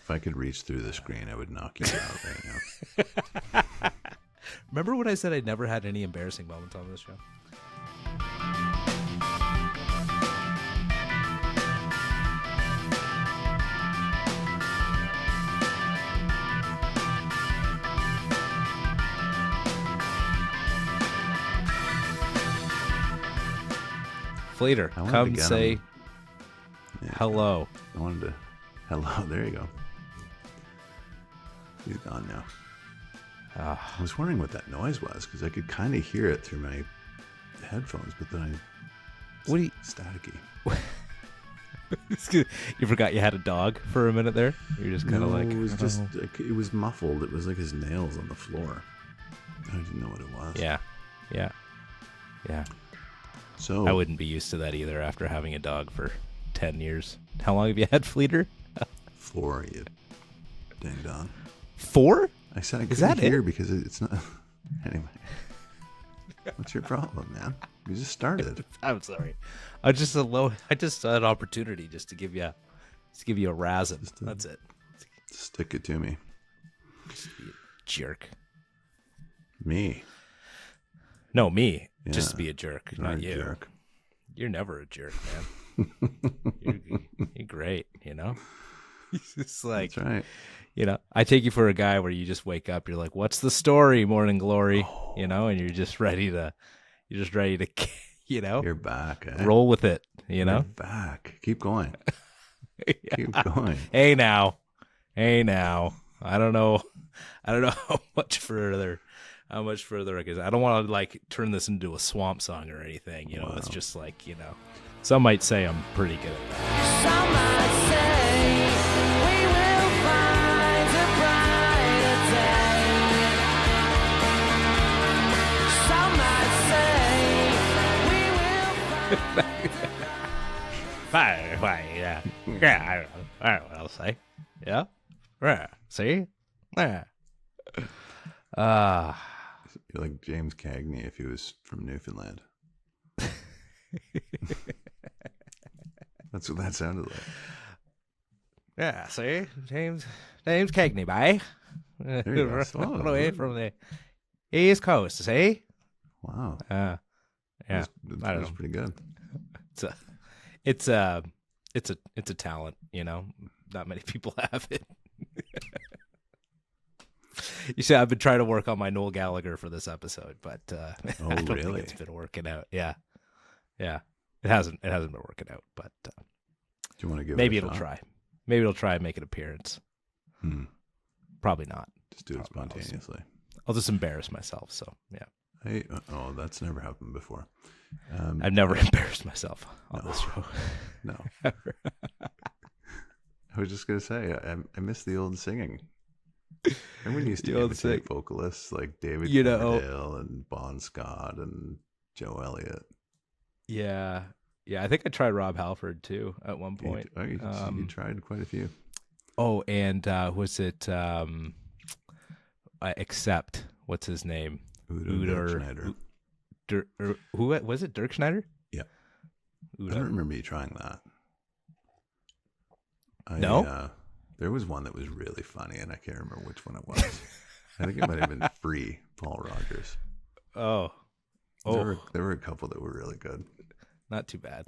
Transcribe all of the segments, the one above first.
If I could reach through the screen, I would knock you out right now. Remember when I said I never had any embarrassing moments on this show? Fleeter, come say hello. I wanted to. Hello, there you go. He's gone now. I was wondering what that noise was because I could kind of hear it through my headphones, but then What do you? staticky. You forgot you had a dog for a minute there. You're just kind of like it was just it was muffled. It was like his nails on the floor. I didn't know what it was. Yeah. So I wouldn't be used to that either after having a dog for 10 years. How long have you had Fleeter? 4, you ding dong. 4? I said I Is that couldn't hear it? because it's not. Anyway, what's your problem, man? You just started. I'm sorry. I just saw an opportunity just to give you a razzing. That's it. Stick it to me. Just be a jerk. Me. No, me. Yeah. Just to be a jerk, not you. Jerk. You're never a jerk, man. you're great, you know? It's like, That's right. you know, I take you for a guy where you just wake up, you're like, what's the story, Morning Glory? Oh. You know, and you're just ready to, you know, You're back. Eh? roll with it, you know? You're back. Keep going. Yeah. Keep going. Hey now. I don't know how much further I guess. I don't want to like turn this into a swamp song or anything, you know. Wow. It's just like, you know, some might say I'm pretty good at that. Some might say we will find a brighter day. Some might say we will Fine, yeah. Yeah, I don't know what I'll say. Yeah? Yeah. See? Yeah. You're like James Cagney if he was from Newfoundland. That's what that sounded like. Yeah, see? James Cagney, bye. There you go. All the way from the East Coast, see? Wow. Yeah. That I don't was know. pretty good. It's a talent, you know. Not many people have it. You see, I've been trying to work on my Noel Gallagher for this episode, but I don't really? think it's been working out. Yeah. It hasn't been working out, but Do you want to give maybe it a it'll shot? try. Maybe it'll try and make an appearance. Probably not. Just do it spontaneously. I'll just embarrass myself. So yeah, That's never happened before. I've never embarrassed myself on this show. No. I was just gonna say I miss the old singing. And we used to imitate vocalists like David Coverdale and Bon Scott and Joe Elliott. Yeah. I think I tried Rob Halford too at one point. You tried quite a few. Oh, and was it Accept? What's his name? Udo Schneider. Who was it? Dirk Schneider? Yeah. Udo. I don't remember you trying that. No? There was one that was really funny, and I can't remember which one it was. I think it might have been Free, Paul Rogers. Oh. There were a couple that were really good. Not too bad.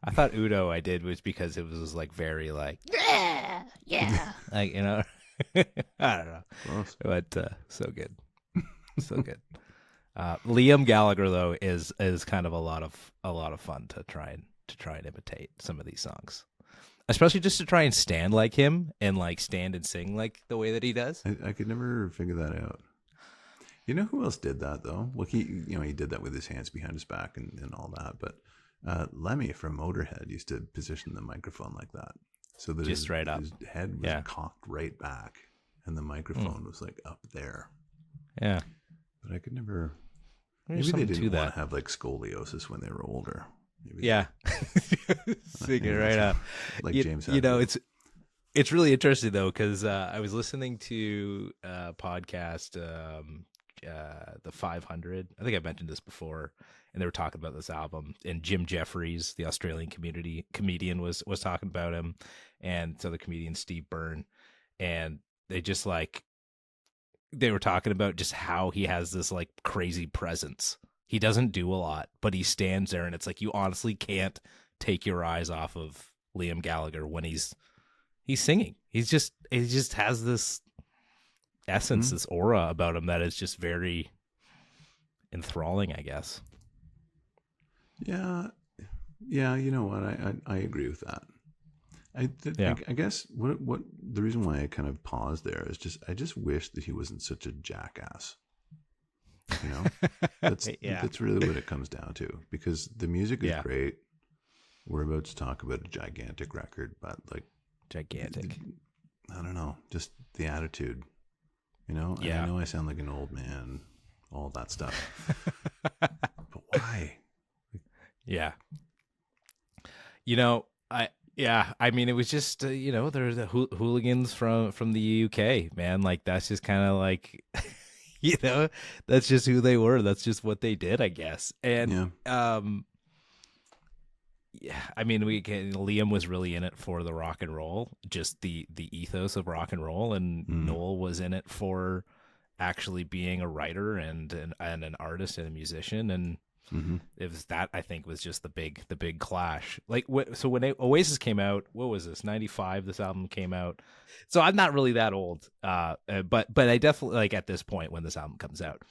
I thought Udo I did was because it was like very like yeah, like, you know. I don't know. Close. But so good. So good. Liam Gallagher though is kind of a lot of fun to try and imitate some of these songs. Especially just to try and stand like him and like stand and sing like the way that he does. I could never figure that out. You know who else did that though? Well, he did that with his hands behind his back and all that. But Lemmy from Motorhead used to position the microphone like that, so that just right up. His head was cocked right back, and the microphone was like up there. Yeah, but I could never. Maybe they didn't want to have like scoliosis when they were older. Maybe sing it right up. Like James. You know, it's really interesting though because I was listening to a podcast. The 500. I think I mentioned this before, and they were talking about this album. And Jim Jeffries, the Australian comedian, was talking about him, and so the comedian Steve Byrne, and they just like they were talking about just how he has this like crazy presence. He doesn't do a lot, but he stands there, and it's like you honestly can't take your eyes off of Liam Gallagher when he's singing. He just has this essence, this aura about him that is just very enthralling, I guess. Yeah, you know what? I agree with that. I guess what the reason why I kind of paused there is I just wish that he wasn't such a jackass. You know, that's really what it comes down to, because the music is great. We're about to talk about a gigantic record, but like gigantic. I don't know, just the attitude. You know, and I know I sound like an old man, all that stuff, but why? Yeah. You know, I mean, it was just, you know, there's the hooligans from the UK, man. Like, that's just kind of like, you know, that's just who they were. That's just what they did, I guess. And, I mean, Liam was really in it for the rock and roll, just the ethos of rock and roll. And Noel was in it for actually being a writer and an artist and a musician. And it was that, I think, was just the big clash. Like, so when Oasis came out, what was this? 95. This album came out. So I'm not really that old, but I definitely, like, at this point when this album comes out,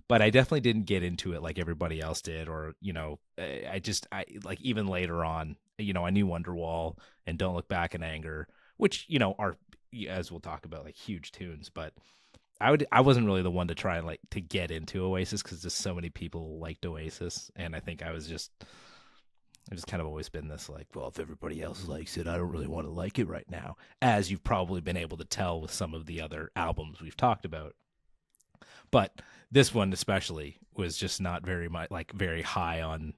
but I definitely didn't get into it like everybody else did, or, you know, I like, even later on, you know, I knew Wonderwall and Don't Look Back in Anger, which, you know, are, as we'll talk about, like, huge tunes, but I wasn't really the one to try and like to get into Oasis, because just so many people liked Oasis, and I think I've just kind of always been this like, well, if everybody else likes it, I don't really want to like it right now, as you've probably been able to tell with some of the other albums we've talked about. But this one especially was just not very much, like, very high on,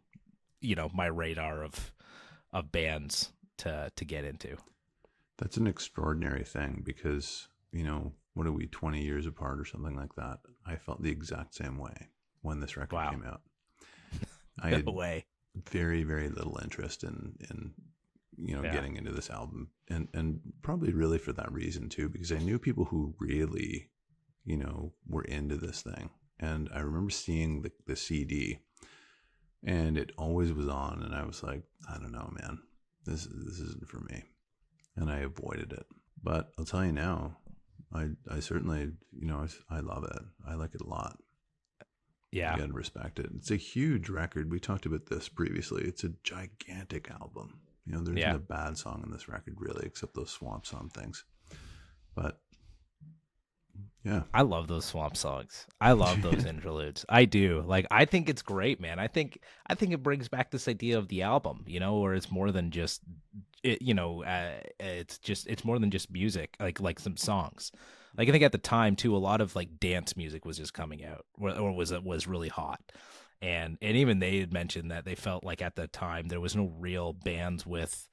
you know, my radar of bands to get into. That's an extraordinary thing, because, you know, what are we, 20 years apart or something like that? I felt the exact same way when this record came out. I had very, very little interest in you know, getting into this album, and probably really for that reason too, because I knew people who really, you know, were into this thing. And I remember seeing the CD, and it always was on, and I was like, I don't know, man, this isn't for me, and I avoided it. But I'll tell you now, I certainly, you know, I love it. I like it a lot. Yeah. You gotta respect it. It's a huge record. We talked about this previously. It's a gigantic album. You know, there isn't a bad song in this record, really, except those Swamp Song things. But yeah, I love those Swamp songs. I love those interludes. I do. Like, I think it's great, man. I think it brings back this idea of the album, you know, where it's more than just it, you know, it's more than just music, like some songs. Like, I think at the time too, a lot of like dance music was just coming out, or was really hot. And even they had mentioned that they felt like at the time there was no real bands with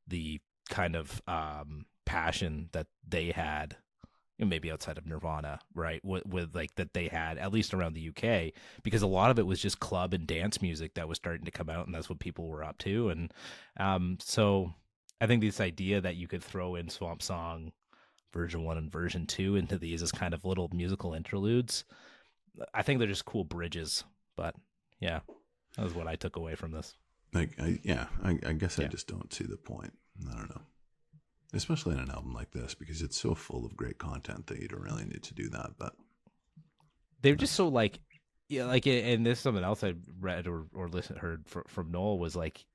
the kind of passion that they had, maybe outside of Nirvana, right? With like that they had, at least around the UK, because a lot of it was just club and dance music that was starting to come out, and that's what people were up to. And so I think this idea that you could throw in Swamp Song version 1 and version 2 into these as kind of little musical interludes, I think they're just cool bridges. But yeah, that was what I took away from this. Like, I guess I just don't see the point. I don't know. Especially in an album like this, because it's so full of great content that you don't really need to do that. But they're just so like, yeah, like, and this is something else I read or heard from Noel was like,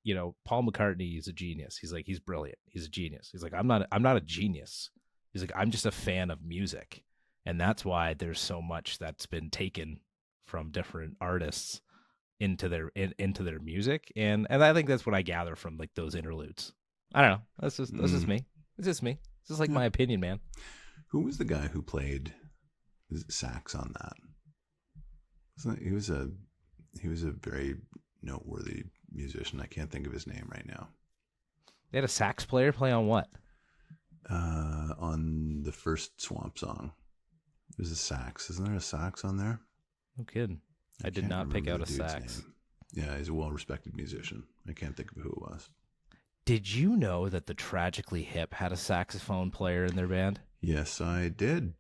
you know, Paul McCartney is a genius. He's like, he's brilliant. He's a genius. He's like, I'm not a genius. He's like, I'm just a fan of music, and that's why there's so much that's been taken from different artists into their music, and I think that's what I gather from like those interludes. I don't know. That's just me. It's just me. It's just like my opinion, man. Who was the guy who played sax on that? He was a very noteworthy musician. I can't think of his name right now. They had a sax player play on what? On the first Swamp Song. There's a sax. Isn't there a sax on there? No kidding. I did not pick out a sax. Name. Yeah, he's a well-respected musician. I can't think of who it was. Did you know that the Tragically Hip had a saxophone player in their band? Yes, I did.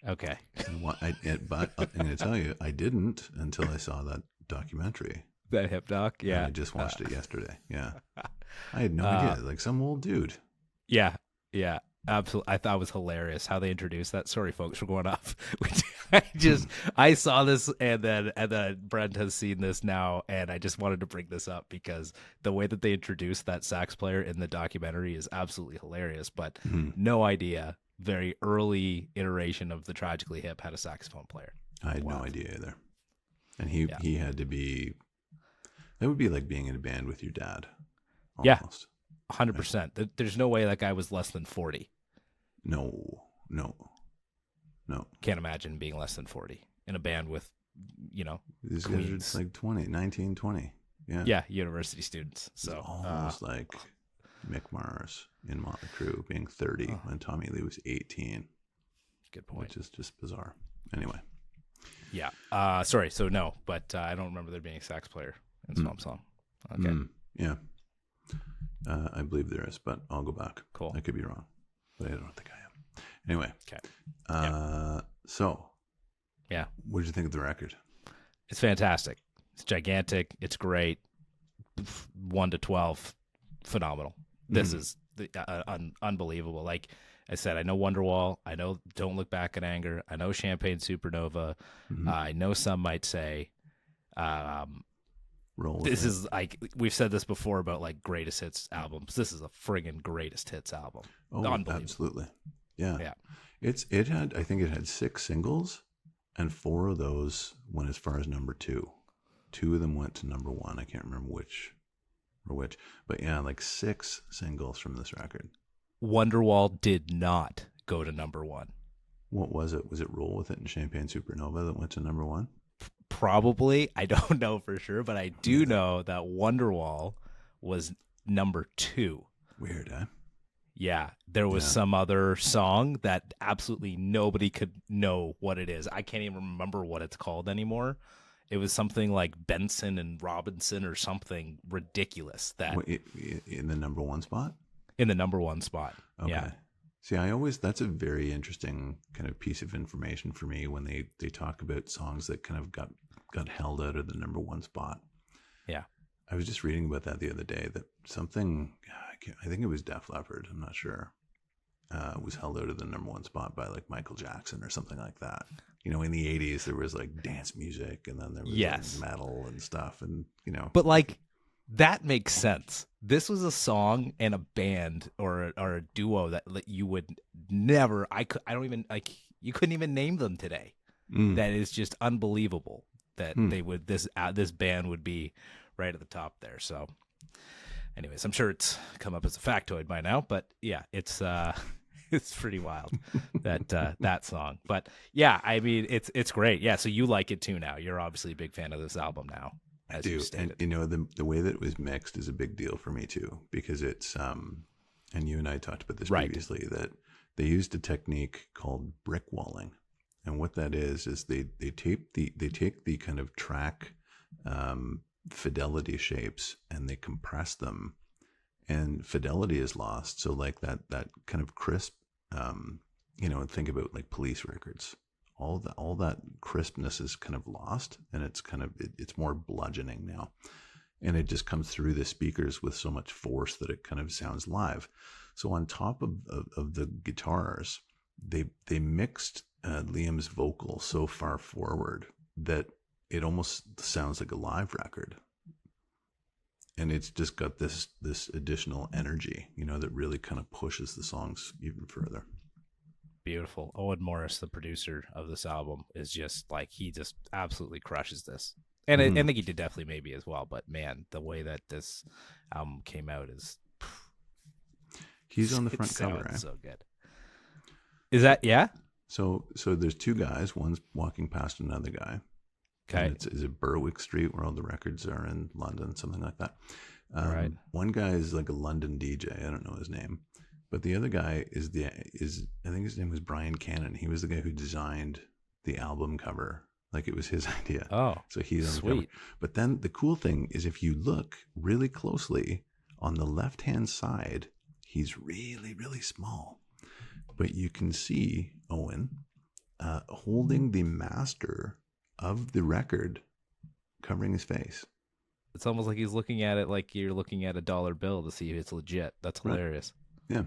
Okay. But I'm going to tell you, I didn't until I saw that documentary. That hip doc, And yeah. I just watched it yesterday. Yeah. I had no idea. Like some old dude. Yeah, yeah, absolutely. I thought it was hilarious how they introduced that. Sorry, folks, for going off. I saw this, and then Brent has seen this now, and I just wanted to bring this up because the way that they introduced that sax player in the documentary is absolutely hilarious. But no idea, very early iteration of the Tragically Hip had a saxophone player. I had no idea either. And he had to be. That would be like being in a band with your dad. Almost. 100%. There's no way that guy was less than 40. No. Can't imagine being less than 40 in a band with, These Queens. guys are like 19, 20. Yeah. Yeah, university students. So Almost like Mick Mars in Motley Crue being 30 when Tommy Lee was 18. Good point. Which is just bizarre. Anyway. Yeah. Sorry. So no, but I don't remember there being a sax player in Swamp Song. Okay. Yeah. I believe there is, but I'll go back. Cool. I could be wrong, but I don't think I am. Anyway. Okay. So. Yeah. What did you think of the record? It's fantastic. It's gigantic. It's great. 1 to 12, phenomenal. This is unbelievable. Like I said, I know Wonderwall. I know Don't Look Back in Anger. I know Champagne Supernova. I know some might say, this is like, we've said this before about like greatest hits albums. This is a friggin' greatest hits album. Oh, absolutely. Yeah. I think it had 6 singles, and 4 of those went as far as number 2. 2 of them went to number 1. I can't remember which, but yeah, like 6 singles from this record. Wonderwall did not go to number 1. What was it? Was it Roll With It and Champagne Supernova that went to number 1? Probably. I don't know for sure, but I do know that Wonderwall was number 2. Weird, eh? Yeah, there was some other song that absolutely nobody could know what it is. I can't even remember what it's called anymore. It was something like Benson and Robinson or something ridiculous. That in the number 1 spot? In the number 1 spot. Okay. Yeah. See, that's a very interesting kind of piece of information for me when they talk about songs that kind of got held out of the number 1 spot. Yeah. I was just reading about that the other day, that something, I think it was Def Leppard, I'm not sure, was held out of the number 1 spot by like Michael Jackson or something like that. In the 80s, there was like dance music, and then there was like metal and stuff, and But like, that makes sense. This was a song and a band or a duo that you would never, you couldn't even name them today. That is just unbelievable that they would, this band would be right at the top there. So anyways, I'm sure it's come up as a factoid by now, but yeah, it's pretty wild that song. But yeah, I mean, it's great. Yeah. So you like it too now. You're obviously a big fan of this album now. I do. And the way that it was mixed is a big deal for me too, because it's, and you and I talked about this previously, that they used a technique called brickwalling. And what that is they take the kind of track, fidelity shapes, and they compress them, and fidelity is lost. So like that kind of crisp, think about like Police records, all that crispness is kind of lost, and it's more bludgeoning now, and it just comes through the speakers with so much force that it kind of sounds live. So on top of the guitars, they mixed Liam's vocal so far forward that it almost sounds like a live record, and it's just got this additional energy, that really kind of pushes the songs even further. Beautiful. Owen Morris, the producer of this album, is just like, he just absolutely crushes this, and I think he did definitely maybe as well. But man, the way that this album came out is, he's on the front cover. So good. Is that So there's 2 guys. One's walking past another guy. Okay. Is it Berwick Street where all the records are in London, something like that. Right. One guy is like a London DJ. I don't know his name, but the other guy is I think his name was Brian Cannon. He was the guy who designed the album cover. Like, it was his idea. Oh, so he's on the sweet. cover. But then the cool thing is, if you look really closely on the left-hand side, he's really, really small. but you can see Owen holding the master of the record, covering his face. It's almost like he's looking at it like you're looking at a dollar bill to see if it's legit. That's hilarious. Right. Yeah.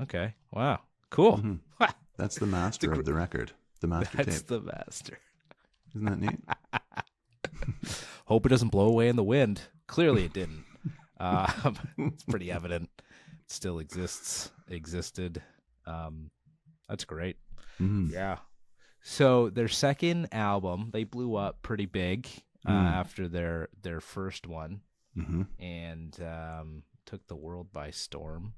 Okay. Wow. Cool. Mm-hmm. That's the master of the record. The master That's tape. the master. Isn't that neat? Hope it doesn't blow away in the wind. Clearly it didn't. It's pretty evident. It still existed. That's great. Mm-hmm. Yeah. So their second album, they blew up pretty big after their first one, and took the world by storm.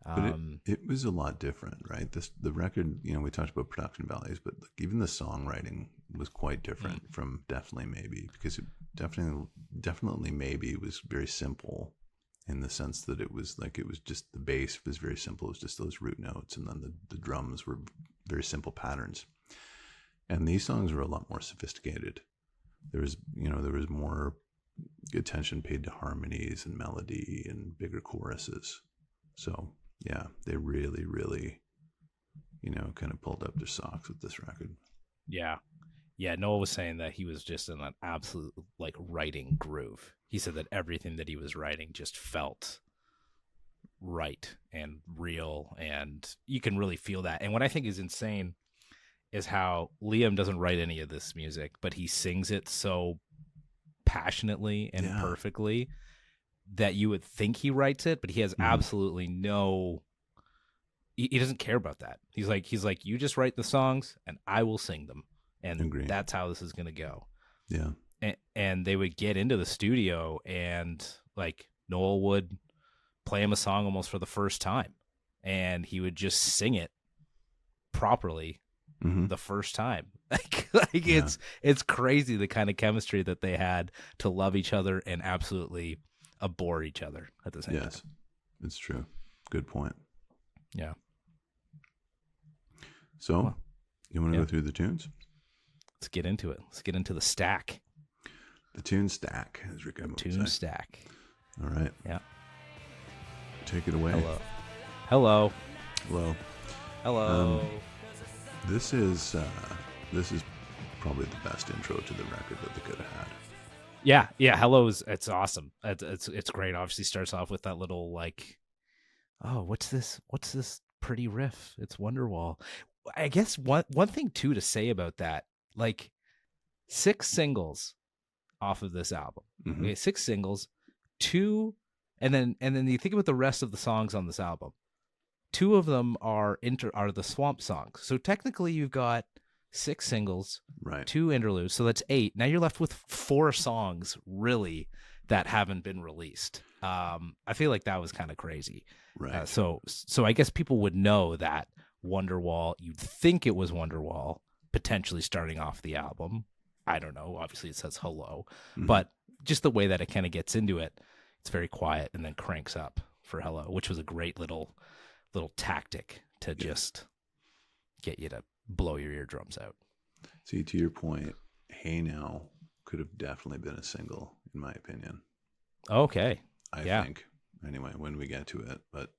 But it was a lot different, right? The record, we talked about production values, but even the songwriting was quite different from Definitely Maybe, because it definitely Maybe was very simple in the sense that it was just the bass was very simple. It was just those root notes, and then the drums were very simple patterns. And these songs were a lot more sophisticated. There was more attention paid to harmonies and melody and bigger choruses. So yeah, they really, really, kind of pulled up their socks with this record. Yeah. Yeah, Noel was saying that he was just in an absolute writing groove. He said that everything that he was writing just felt right and real, and you can really feel that. And what I think is insane is how Liam doesn't write any of this music, but he sings it so passionately and perfectly that you would think he writes it, but he has absolutely no. He doesn't care about that. He's like, you just write the songs and I will sing them, and that's how this is gonna go. Yeah. And they would get into the studio, and Noel would play him a song almost for the first time, and he would just sing it properly the first time. It's crazy the kind of chemistry that they had to love each other and absolutely abhor each other at the same time. Yes, it's true. Good point. Yeah. So, you want to go through the tunes? Let's get into it. Let's get into the stack. The tune stack, as Rick would say. Tune stack. All right. Yeah. Take it away. Hello. This is probably the best intro to the record that they could have had. Yeah. It's awesome. It's great. Obviously starts off with that little what's this pretty riff? It's Wonderwall. I guess one thing too to say about that, 6 singles off of this album. Okay, 6 singles, 2, and then you think about the rest of the songs on this album. 2 of them are the Swamp songs. So technically you've got 6 singles, right? 2 interludes, so that's 8. Now you're left with 4 songs really that haven't been released. I feel like that was kind of crazy. Right. So I guess people would know that Wonderwall, you'd think it was Wonderwall, potentially starting off the album. I don't know. Obviously it says Hello, but just the way that it kind of gets into it, it's very quiet and then cranks up for Hello, which was a great little tactic to just get you to blow your eardrums out. See, to your point, Hey Now could have definitely been a single, in my opinion. Okay. I think. Anyway, when we get to it. But,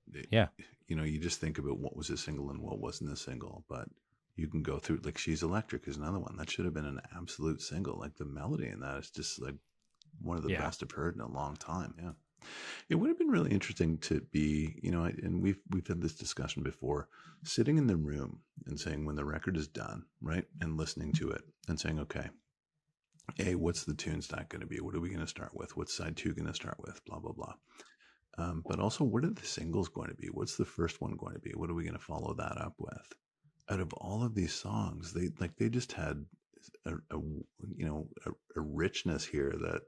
you just think about what was a single and what wasn't a single. But you can go through, She's Electric is another one. That should have been an absolute single. The melody in that is just, one of the best I've heard in a long time. Yeah. It would have been really interesting to be, and we've had this discussion before, sitting in the room and saying when the record is done, right, and listening to it and saying, okay, A, what's the tune stack going to be? What are we going to start with? What's side 2 going to start with? Blah, blah, blah. But also, what are the singles going to be? What's the first one going to be? What are we going to follow that up with? Out of all of these songs, they just had a richness here that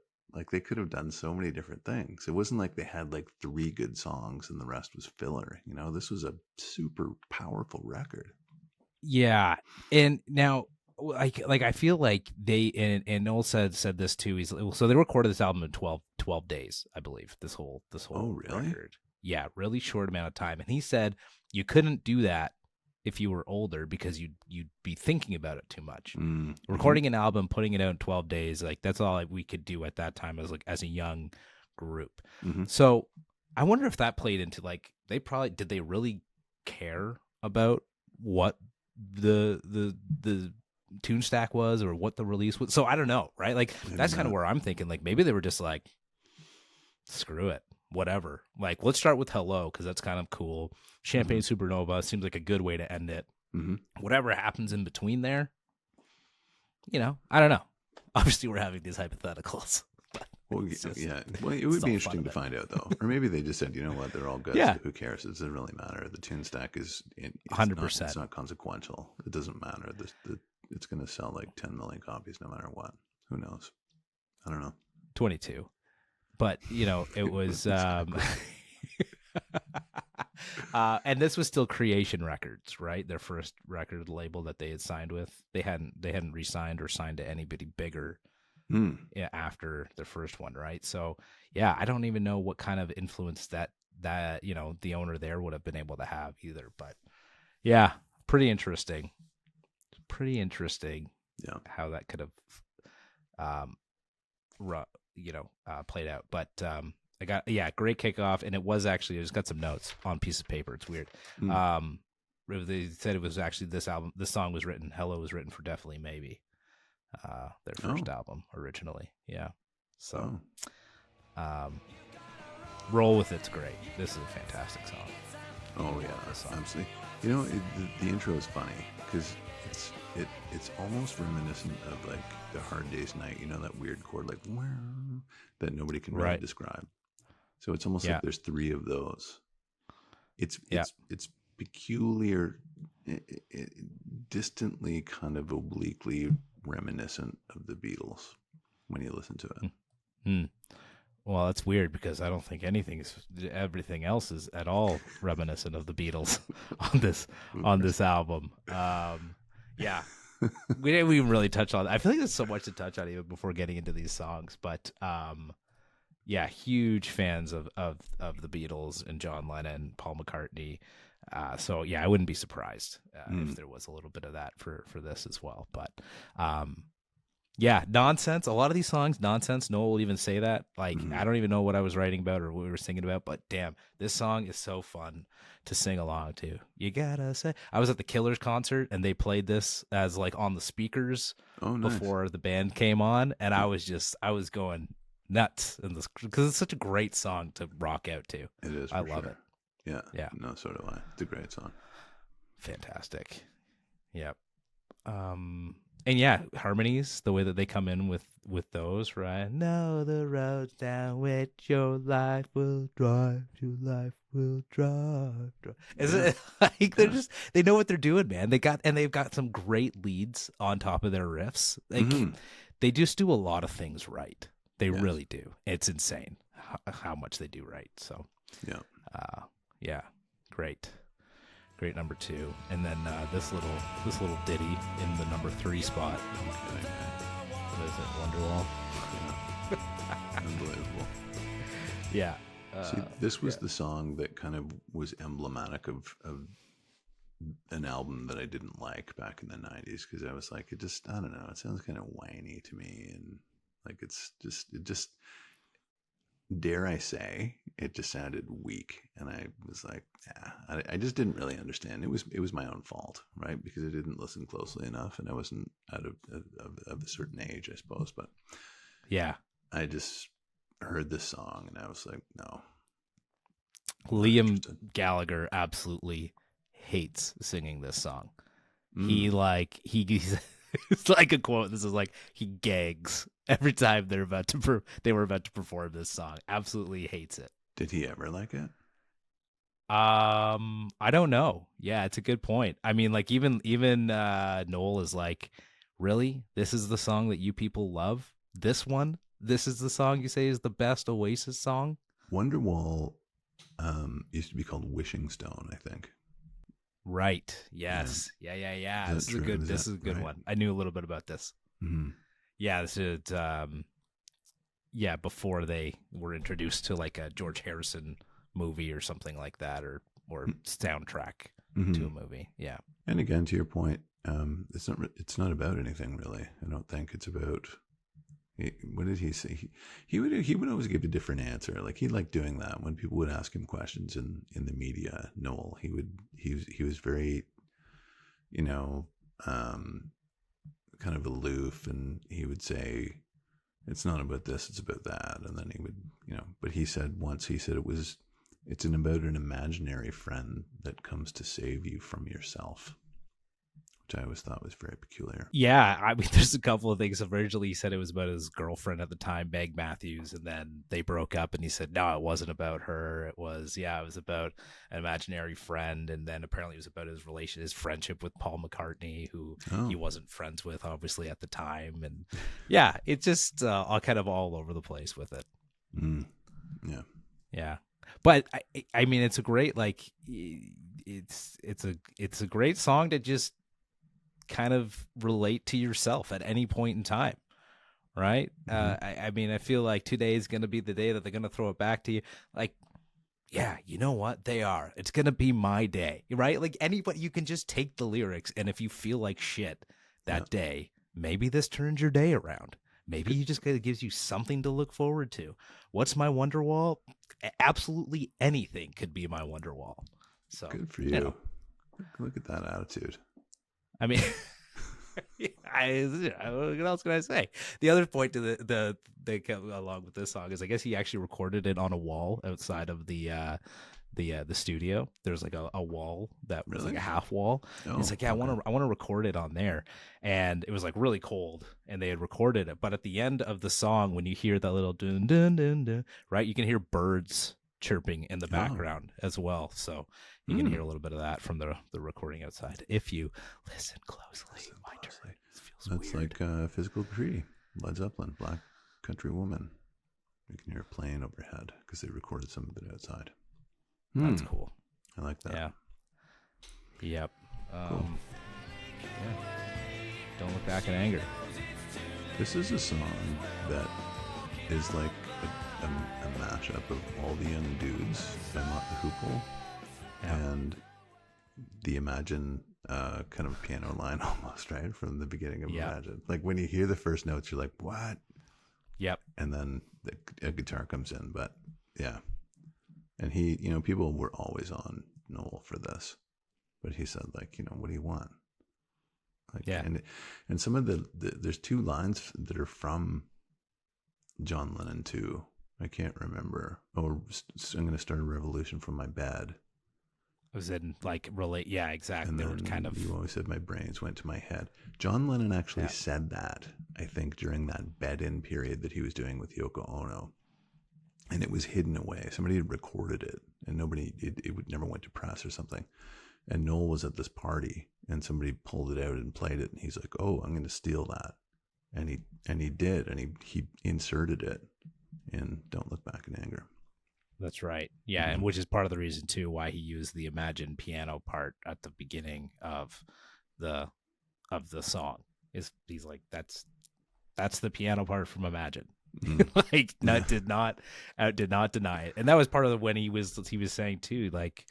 they could have done so many different things. It wasn't like they had 3 good songs and the rest was filler. This was a super powerful record. Yeah. And now I feel like they, and Noel said this too. So they recorded this album in 12 days, I believe, this whole record. Yeah. Really short amount of time. And he said you couldn't do that if you were older because you'd be thinking about it too much. Recording an album, putting it out in 12 days, that's all we could do at that time as a young group. So I wonder if that played into did they really care about what the tune stack was or what the release was. So I don't know, right? Like that's kind of where I'm thinking. Like maybe they were just like, screw it, whatever. Like let's start with Hello because that's kind of cool. Champagne Supernova seems like a good way to end it. Whatever happens in between there, I don't know. Obviously, we're having these hypotheticals. Well, yeah. Well, it would be interesting to find out, though. Or maybe they just said, you know what, they're all good. Yeah. So who cares? It doesn't really matter. The tune stack is 100%. It's not consequential. It doesn't matter. It's going to sell like 10 million copies no matter what. Who knows? I don't know. 22. But, it was... and this was still Creation Records, right? Their first record label that they had signed with. They hadn't re-signed or signed to anybody bigger after the first one, right? So yeah, I don't even know what kind of influence that the owner there would have been able to have either. But yeah, pretty interesting. Yeah, how that could have played out. But I got great kickoff, and it was actually I just got some notes on a piece of paper. It's weird. They said it was actually this song was written. Hello was written for Definitely Maybe. Their first album originally. Yeah. So Roll With It's great. This is a fantastic song. Oh yeah, absolutely. The intro is funny because it's almost reminiscent of like the Hard Day's Night, that weird chord like that nobody can really describe. So it's almost like there's three of those. It's peculiar, distantly kind of obliquely reminiscent of the Beatles when you listen to it. Well, that's weird because I don't think everything else is at all reminiscent of the Beatles on this album. Yeah, we didn't even really touch on. I feel like there's so much to touch on even before getting into these songs, but yeah, huge fans of the Beatles and John Lennon, Paul McCartney. So yeah, I wouldn't be surprised if there was a little bit of that for this as well. But yeah, nonsense. A lot of these songs, nonsense. Noel will even say that. Like, I don't even know what I was writing about or what we were singing about, but damn, this song is so fun to sing along to. You gotta say. I was at the Killers concert and they played this as like on the speakers before the band came on, and I was going nuts in this because it's such a great song to rock out to. It is. I love it. Yeah. No, so do I. It's a great song. Fantastic. Yep. And yeah, harmonies, the way that they come in with those, right? Know the roads down which your life will drive, Is it like they know what they're doing, man. They've got some great leads on top of their riffs. Like they just do a lot of things right. They really do. It's insane how much they do right. So yeah, great number 2, and then this little ditty in the number 3 spot. What is it, Wonderwall? Yeah. Unbelievable. Yeah. See, this was the song that kind of was emblematic of an album that I didn't like back in the 90s because I was like, I don't know, it sounds kind of whiny to me, and like it just dare I say, it just sounded weak, and I was like, I just didn't really understand. It was my own fault, right? Because I didn't listen closely enough, and I wasn't out of a certain age, I suppose. But yeah, I just heard this song, and I was like, no. Liam Gallagher absolutely hates singing this song. He's it's like a quote. This is like he gags every time they were about to perform this song. Absolutely hates it. Did he ever like it? I don't know. Yeah, it's a good point. I mean, like even Noel is like, really? This is the song that you people love? This one? This is the song you say is the best Oasis song? Wonderwall used to be called Wishing Stone, I think. Right. Yes. Yeah. This is a good one. I knew a little bit about this. Mm-hmm. Yeah, this is before they were introduced to like a George Harrison movie or something like that, or soundtrack to a movie. Yeah. And again, to your point, it's not about anything really. I don't think it's about, What did he say? He would always give a different answer. Like he liked doing that when people would ask him questions in the media. Noel, he was very, you know, kind of aloof, and he would say, "It's not about this, it's about that," and then he would, But he said it's about an imaginary friend that comes to save you from yourself, which I always thought was very peculiar. Yeah, I mean, there's a couple of things. Originally, he said it was about his girlfriend at the time, Meg Matthews, and then they broke up, and he said, no, it wasn't about her. It was about an imaginary friend, and then apparently it was about his friendship with Paul McCartney, who he wasn't friends with, obviously, at the time. And yeah, it's just all kind of all over the place with it. Yeah. Yeah. But I mean, it's a great, like, it's a great song to just kind of relate to yourself at any point in time, right? I mean, I feel like today is going to be the day that they're going to throw it back to you. Like, yeah, you know what? They are. It's going to be my day, right? Like anybody, you can just take the lyrics, and if you feel like shit that day, maybe this turns your day around. Maybe he just gives you something to look forward to. What's my Wonderwall? Absolutely anything could be my Wonderwall. So good for you. Look at that attitude. I mean, what else can I say? The other point to the along with this song is, I guess he actually recorded it on a wall outside of the studio. There's like a wall that was like a half wall. He's like, I want to record it on there, and it was like really cold, and they had recorded it. But at the end of the song, when you hear that little dun dun dun dun, right, you can hear birds chirping in the background as well. So you can hear a little bit of that from the recording outside if you listen closely. My turn. That's weird. Like Physical Graffiti, Led Zeppelin, Black Country Woman. You can hear it playing overhead because they recorded some of it outside. That's cool. I like that. Yeah. Yep. Cool. Yeah. Don't Look Back in Anger. This is a song that is like a mashup of All the Young Dudes by Mott the Hoople and the Imagine kind of piano line almost, right? From the beginning of Imagine. Like when you hear the first notes, you're like, what? Yep. And then a guitar comes in, but yeah. And he, people were always on Noel for this, but he said, like, what do you want? Like, and some of there's two lines that are from John Lennon too. I can't remember. Oh, I'm going to start a revolution from my bed. Was in like relate? Yeah, exactly. And they then were kind of. You always said my brains went to my head. John Lennon actually said that, I think, during that bed-in period that he was doing with Yoko Ono. And it was hidden away. Somebody had recorded it, and it never went to press or something. And Noel was at this party, and somebody pulled it out and played it, and he's like, "Oh, I'm going to steal that," and he did, and he inserted it in "Don't Look Back in Anger." That's right. Yeah, and which is part of the reason too why he used the Imagine piano part at the beginning of the song. Is he's like, that's the piano part from Imagine. Like, did not deny it, and that was part of when he was saying too, like,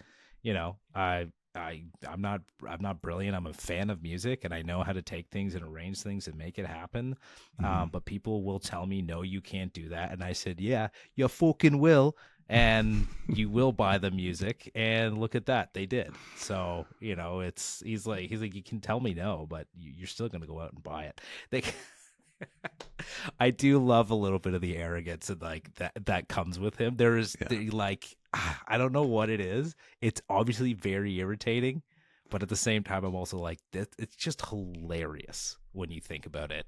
I'm not brilliant. I'm a fan of music, and I know how to take things and arrange things and make it happen. But people will tell me, no, you can't do that. And I said, yeah, you fucking will, and you will buy the music. And look at that, they did. So he's like, you can tell me no, but you're still gonna go out and buy it. I do love a little bit of the arrogance and like that comes with him. There's like, I don't know what it is. It's obviously very irritating, but at the same time, I'm also like, it's just hilarious when you think about it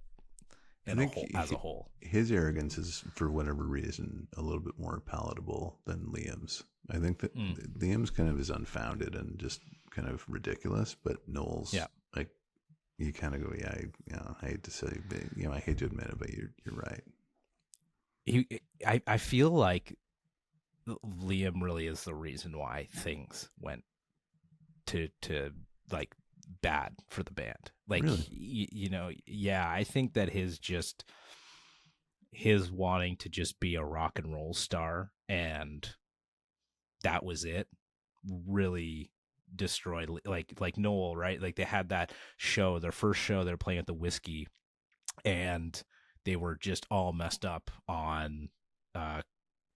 as a whole. His arrogance is, for whatever reason, a little bit more palatable than Liam's. I think that Liam's kind of is unfounded and just kind of ridiculous, but Noel's like, you kind of go, I hate to say, but, I hate to admit it, but you're right. I feel like Liam really is the reason why things went to like bad for the band. Like, really? I think that his wanting to just be a rock and roll star, and that was it, really destroyed like Noel, right? Like they had that show, their first show, they're playing at the Whiskey, and they were just all messed up on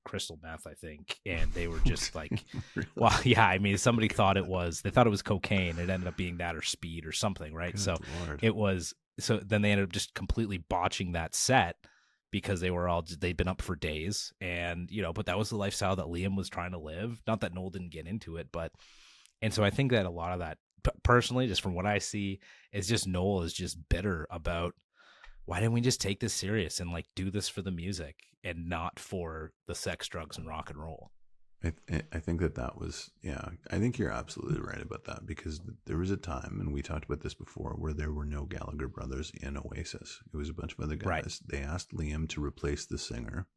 crystal meth, I think, and they were just like, Really? well, yeah, I mean, somebody thought it was, they thought it was cocaine. It ended up being that or speed or something, right? Good So Lord. it was, so then they ended up just completely botching that set because they'd been up for days, and but that was the lifestyle that Liam was trying to live. Not that Noel didn't get into it, but, and so I think that a lot of that, personally, just from what I see, is just Noel is just bitter about, why didn't we just take this serious and like do this for the music and not for the sex, drugs, and rock and roll? I think that was, yeah, I think you're absolutely right about that, because there was a time, and we talked about this before, where there were no Gallagher brothers in Oasis. It was a bunch of other guys. Right. They asked Liam to replace the singer,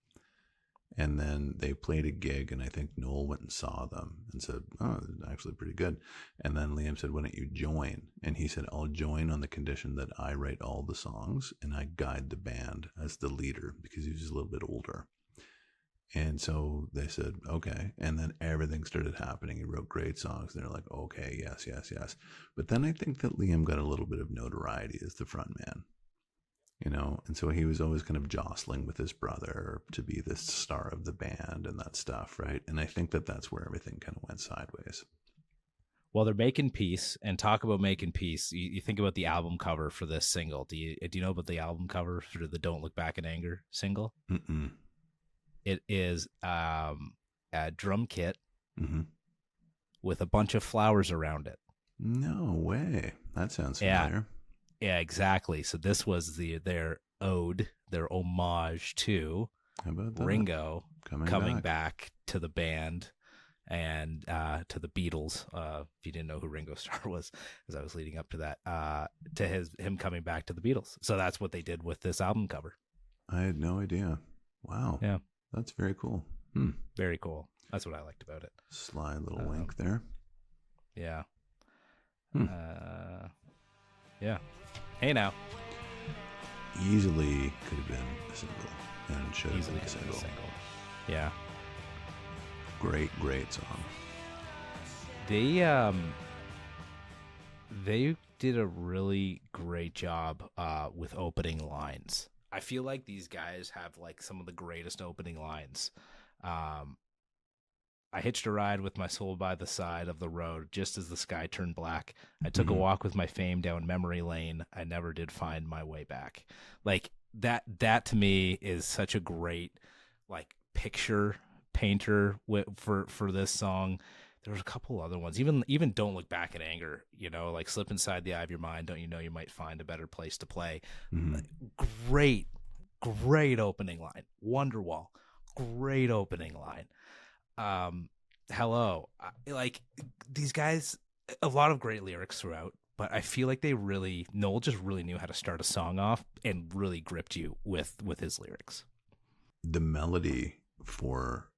and then they played a gig, and I think Noel went and saw them and said, oh, it's actually pretty good. And then Liam said, why don't you join? And he said, I'll join on the condition that I write all the songs and I guide the band as the leader, because he was a little bit older. And so they said, okay. And then everything started happening. He wrote great songs. They're like, okay, yes, yes, yes. But then I think that Liam got a little bit of notoriety as the front man, and so he was always kind of jostling with his brother to be the star of the band and that stuff, right? And I think that that's where everything kind of went sideways. Well, they're making peace, and talk about making peace. You think about the album cover for this single. Do you know about the album cover for the "Don't Look Back in Anger" single? Mm-mm. It is a drum kit Mm-hmm. with a bunch of flowers around it. No way. That sounds Yeah. familiar. Yeah, exactly. So this was their ode, their homage to How about that? Ringo coming back to the band and to the Beatles. If you didn't know who Ringo Starr was, as I was leading up to that, to him coming back to the Beatles. So that's what they did with this album cover. I had no idea. Wow. Yeah. That's very cool. Very cool. That's what I liked about it. Sly little wink there. Yeah. Hmm. Yeah. Hey now. Easily could have been a single, and should have Easily been a could be a single. single. Yeah. Great song. They did a really great job with opening lines. I feel like these guys have like some of the greatest opening lines. I hitched a ride with my soul by the side of the road just as the sky turned black. I took a walk with my fame down memory lane. I never did find my way back. Like that to me is such a great like picture painter for this song. There was a couple other ones. Even Don't Look Back in Anger, like slip inside the eye of your mind. Don't you know you might find a better place to play? Great opening line. Wonderwall. Great opening line. Hello. Like these guys, a lot of great lyrics throughout, but I feel like Noel just really knew how to start a song off and really gripped you with his lyrics. The melody for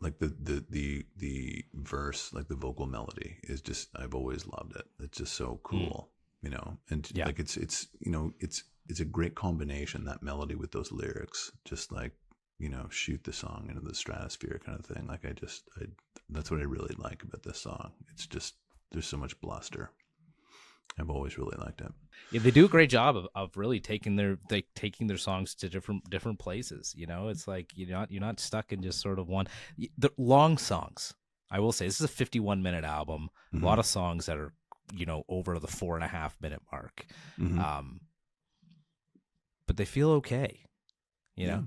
like the verse, like the vocal melody is just, I've always loved it. It's just so cool, and Yeah. like it's a great combination, that melody with those lyrics, just like, shoot the song into the stratosphere kind of thing. Like that's what I really like about this song. It's just, there's so much bluster. I've always really liked it. Yeah, they do a great job of really taking their songs to different places. It's like you're not stuck in just sort of one. The long songs, I will say, this is a 51-minute album. Mm-hmm. A lot of songs that are over the 4.5-minute mark. Mm-hmm. But they feel okay. Yeah.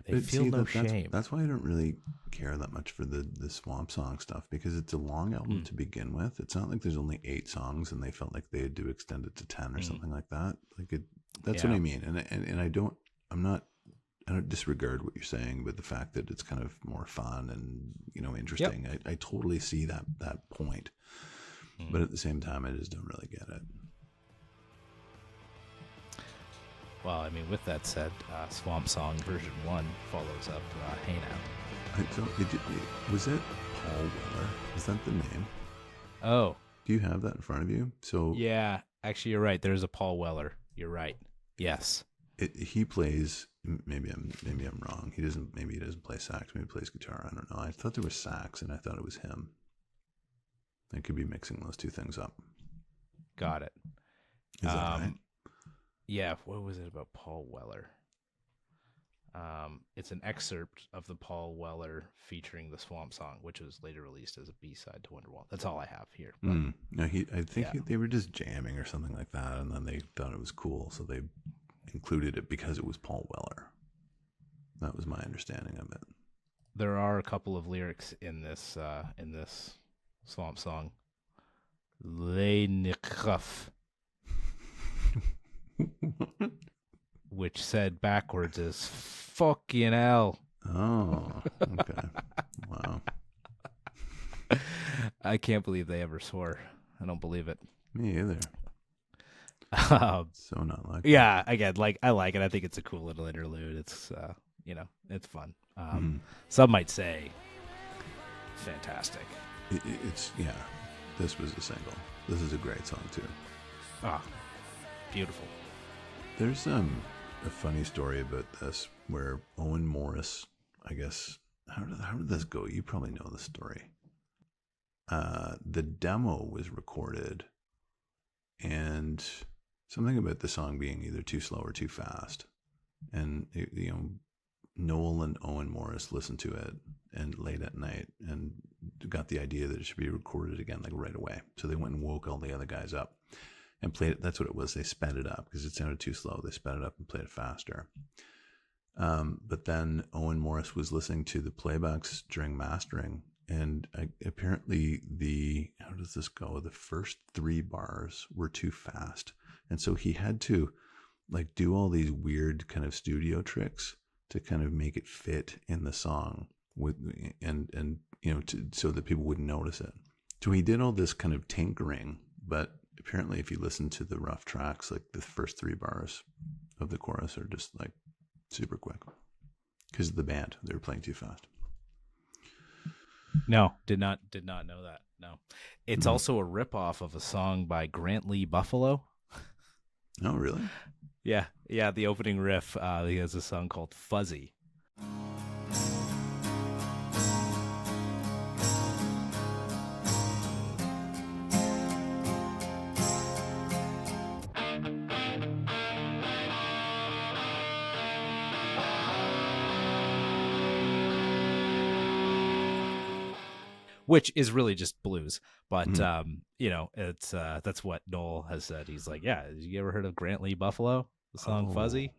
They feel no shame. That's why I don't really care that much for the Swamp Song stuff, because it's a long album to begin with. It's not like there's only 8 songs and they felt like they had to extend it to 10 or something like that. Like that's what I mean. And I don't disregard what you're saying, but the fact that it's kind of more fun and interesting. Yep. I totally see that point. But at the same time, I just don't really get it. Well, I mean, with that said, Swamp Song version 1 follows up Hey Now. Was it Paul Weller? Is that the name? Oh. Do you have that in front of you? So yeah, actually, you're right. There's a Paul Weller. You're right. Yes. He plays. Maybe I'm wrong. Maybe he doesn't play sax. Maybe he plays guitar. I don't know. I thought there was sax, and I thought it was him. I could be mixing those two things up. Got it. Is that right? Yeah, what was it about Paul Weller? It's an excerpt of the Paul Weller featuring the Swamp Song, which was later released as a B-side to Wonderwall. That's all I have here. But, No, I think Yeah. they were just jamming or something like that, and then they thought it was cool, so they included it because it was Paul Weller. That was my understanding of it. There are a couple of lyrics in this Swamp Song. Leinikov, which said backwards is fucking hell. Oh, okay. Wow. I can't believe they ever swore. I don't believe it. Me either. Um, So not like yeah, again, like I like it. I think it's a cool little interlude. It's it's fun. Some might say fantastic. It's yeah. This was a single. This is a great song too. Ah, beautiful. There's a funny story about this where Owen Morris, I guess, how did this go? You probably know the story. The demo was recorded, and something about the song being either too slow or too fast, and Noel and Owen Morris listened to it and late at night and got the idea that it should be recorded again like right away. So they went and woke all the other guys up and played it. That's what it was. They sped it up because it sounded too slow. They sped it up and played it faster. But then Owen Morris was listening to the playbacks during mastering, and apparently how does this go? The first 3 bars were too fast. And so he had to like do all these weird kind of studio tricks to kind of make it fit in the song so that people wouldn't notice it. So he did all this kind of tinkering, but apparently if you listen to the rough tracks, like the first 3 bars of the chorus are just like super quick because of the band. They were playing too fast. No, did not know that. No. It's also a ripoff of a song by Grant Lee Buffalo. Oh, really? Yeah, the opening riff, he has a song called Fuzzy. Which is really just blues, but it's that's what Noel has said. He's like, yeah, you ever heard of Grant Lee Buffalo, the song Fuzzy?